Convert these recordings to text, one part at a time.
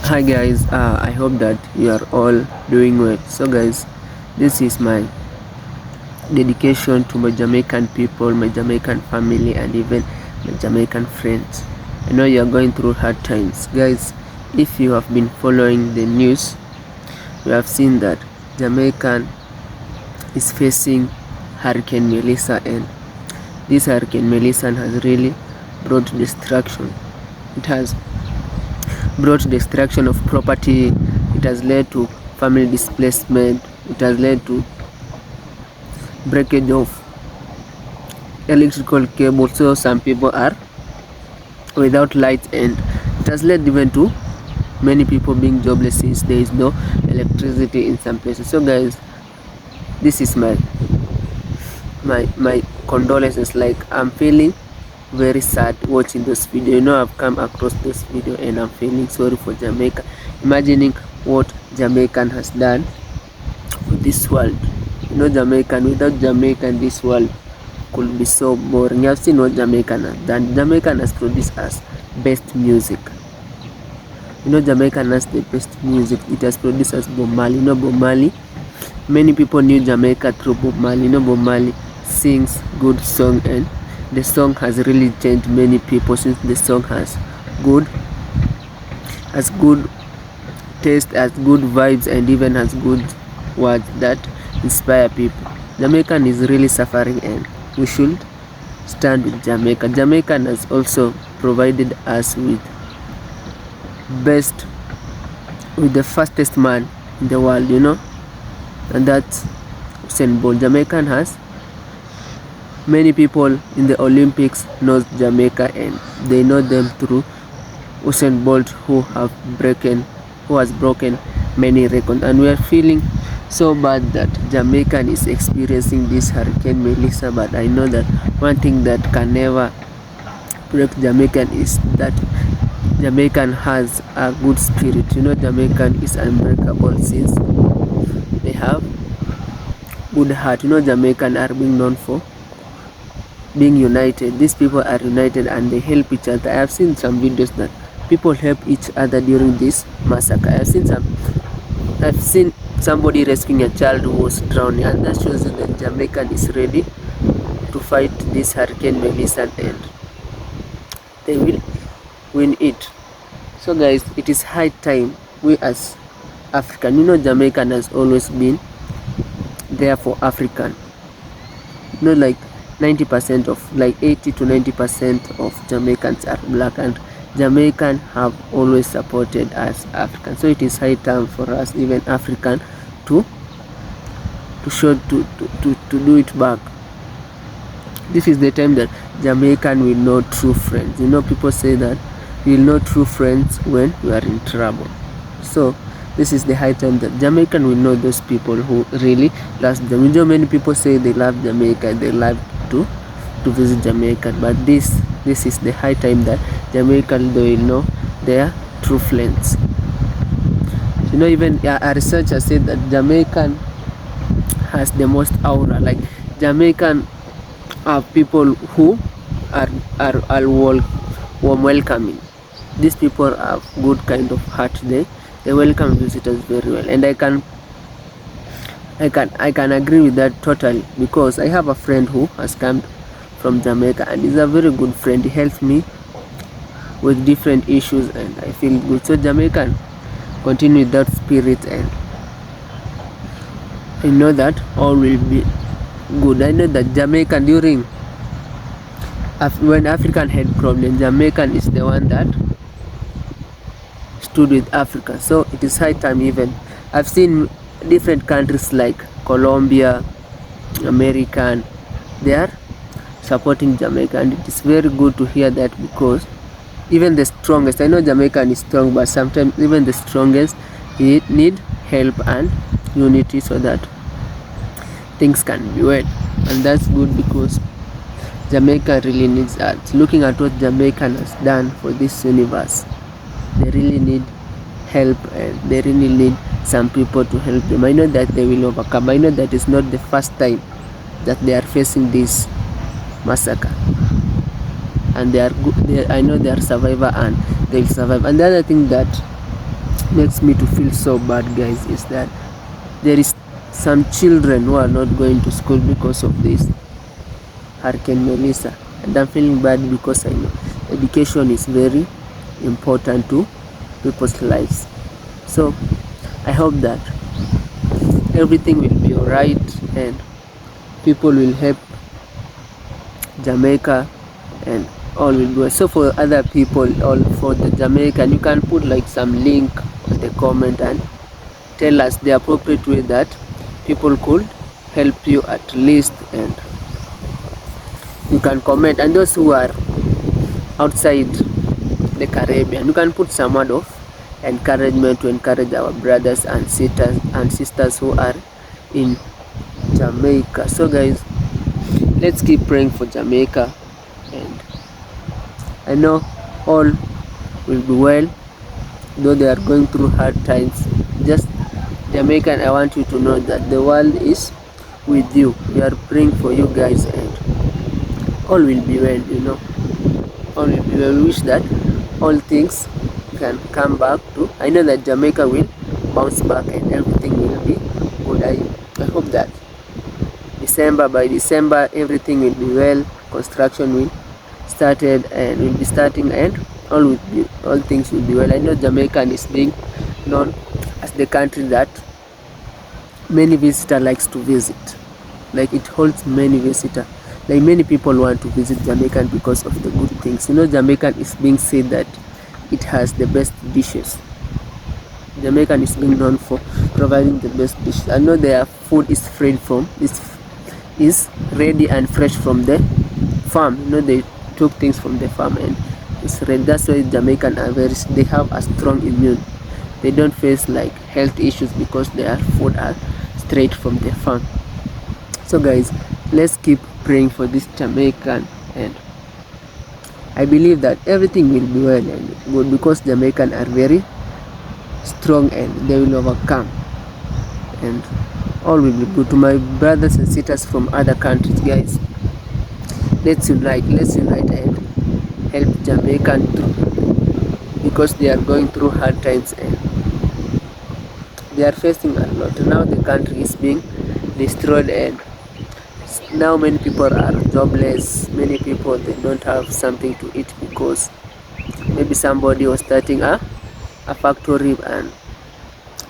Hi guys, I hope that you are all doing well. So guys, this is my dedication to my Jamaican people, my Jamaican family, and even my Jamaican friends. I know you are going through hard times. Guys, if you have been following the news, you have seen that Jamaican is facing Hurricane Melissa, and this Hurricane Melissa has really brought destruction. It has brought destruction of property. It has led to family displacement. It has led to breakage of electrical cables, so some people are without light, and it has led even to many people being jobless since there is no electricity in some places. So guys, this is my condolences. Like, I'm feeling very sad watching this video. I've come across this video and I'm feeling sorry for Jamaica, imagining what Jamaican has done for this world. Jamaican, without Jamaican, this world could be so boring. You have seen what Jamaican has done. Jamaican has produced us best music. Jamaican has the best music. It has produced us Bob Marley. Bob Marley, many people knew Jamaica through Bob Marley. Bob Marley sings good song, and the song has really changed many people, since the song has good taste, has good vibes, and even has good words that inspire people. Jamaican is really suffering, and we should stand with Jamaica. Jamaican has also provided us with the fastest man in the world, and that's Usain Bolt. Jamaican has many people in the Olympics knows Jamaica, and they know them through Usain Bolt, who has broken many records. And we are feeling so bad that Jamaican is experiencing this Hurricane Melissa. But I know that one thing that can never break Jamaican is that Jamaican has a good spirit. Jamaican is unbreakable since they have good heart. Jamaican are being known for being united. These people are united and they help each other. I have seen some videos that people help each other during this massacre. I've seen somebody rescuing a child who was drowning, and that shows that Jamaican is ready to fight this Hurricane Melissa, and they will win it. So guys, it is high time we as African, Jamaican has always been there for African. Like 90% of, like 80 to 90% of Jamaicans are black, and Jamaican have always supported us African. So it is high time for us, even African, to do it back. This is the time that Jamaican will know true friends. People say that you will know true friends when you are in trouble. So this is the high time that Jamaican will know those people who really love them. Many people say they love Jamaica, they love to visit Jamaica, but this is the high time that Jamaican, they will know their true friends. Even a researcher said that Jamaican has the most aura. Like, Jamaican are people who are warm welcoming. These people have good kind of heart. They welcome visitors very well, and I can agree with that totally, because I have a friend who has come from Jamaica, and he's a very good friend. He helps me with different issues, and I feel good. So Jamaican, continue with that spirit, and I know that all will be good. I know that Jamaican, during when African had problems, Jamaican is the one that stood with Africa. So it is high time. Even I've seen different countries like Colombia, American, they are supporting Jamaica, and it is very good to hear that, because even the strongest, I know Jamaican is strong, but sometimes even the strongest need help and unity, so that things can be well. And that's good, because Jamaica really needs us. Looking at what Jamaican has done for this universe, they really need help, and they really need some people to help them. I know that they will overcome. I know that it's not the first time that they are facing this massacre, and they are good. I know they are survivor, and they will survive. And the other thing that makes me to feel so bad, guys, is that there is some children who are not going to school because of this Hurricane Melissa, and I'm feeling bad because I know education is very important to people's lives. So I hope that everything will be alright and people will help Jamaica and all will go. So for other people, all for the Jamaican, you can put like some link on the comment and tell us the appropriate way that people could help you at least, and you can comment. And those who are outside the Caribbean, you can put some word of encouragement to encourage our brothers and sisters who are in Jamaica. So guys, let's keep praying for Jamaica, and I know all will be well, though they are going through hard times. Just Jamaican, I want you to know that the world is with you. We are praying for you guys, and all will be well, you know. All will be well. We wish that all things can come back to, I know that Jamaica will bounce back and everything will be good. I hope that by December everything will be well, construction will started and will be starting, and all things will be well. I know Jamaican is being known as the country that many visitor likes to visit. Like it holds many visitor, like many people want to visit Jamaican because of the good things. You know, Jamaican is being said that it has the best dishes. Jamaican is being known for providing the best dishes. I know their food is is ready and fresh from the farm. You know, they took things from the farm and it's ready. That's why Jamaican are they have a strong immune. They don't face like health issues because their food are straight from the farm. So guys, let's keep praying for this Jamaican, and I believe that everything will be well and good because Jamaican are very strong and they will overcome, and all will be good. To my brothers and sisters from other countries, guys, let's unite and help Jamaican through, because they are going through hard times and they are facing a lot. Now the country is being destroyed and now many people are jobless. Many people, they don't have something to eat because maybe somebody was starting a factory and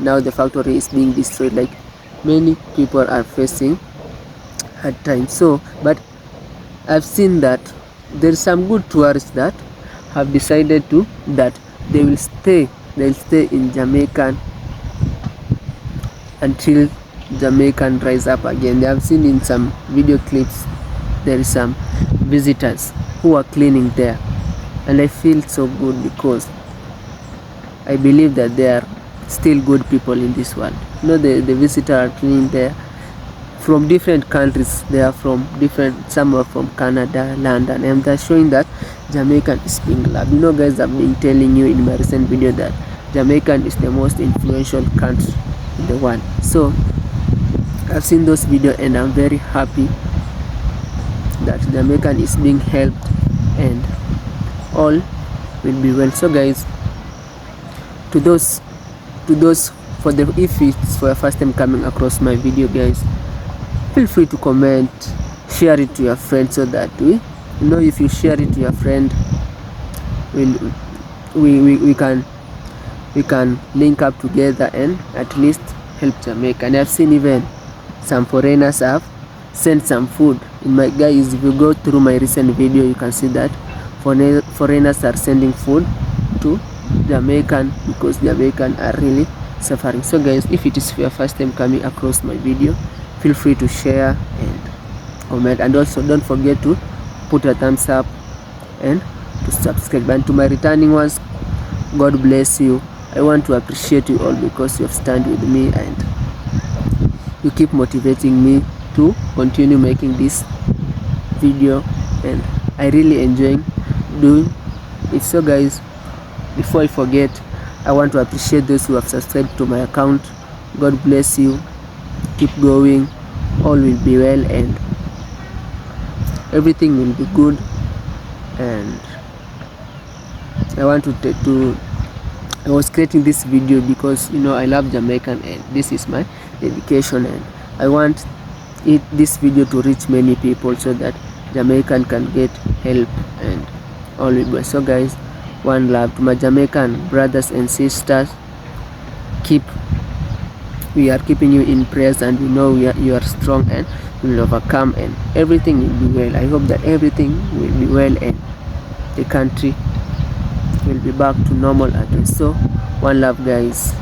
now the factory is being destroyed. Like many people are facing hard times. So but I've seen that there's some good tourists that have decided to that they'll stay in Jamaican until Jamaican rise up again. They have seen in some video clips there is some visitors who are cleaning there, and I feel so good because I believe that there are still good people in this world. You know, the visitors are cleaning there from different countries. They are from different, some are from Canada, London, and they're showing that Jamaican is being loved. You know guys, I've been telling you in my recent video that Jamaican is the most influential country in the world. So I've seen those videos and I'm very happy that Jamaican is being helped and all will be well. So guys, to those if it's for your first time coming across my video, guys, feel free to comment, share it to your friends, so that if you share it to your friend, we can link up together and at least help Jamaica. And I've seen even some foreigners have sent some food in my guys. If you go through my recent video, you can see that foreigners are sending food to Jamaican because Jamaican are really suffering. So guys, if it is your first time coming across my video, feel free to share and comment, and also don't forget to put a thumbs up and to subscribe. And to my returning ones, God bless you. I want to appreciate you all because you have stand with me and you keep motivating me to continue making this video, and I really enjoy doing it. So guys, before I forget, I want to appreciate those who have subscribed to my account. God bless you. Keep going. All will be well and everything will be good. And I want to I was creating this video because I love Jamaican and this is my dedication, and I want this video to reach many people so that Jamaican can get help and all will be. So guys, one love to my Jamaican brothers and sisters. We are keeping you in prayers, and you are strong and you will overcome, and everything will be well. I hope that everything will be well and the country will be back to normal again. So one love guys.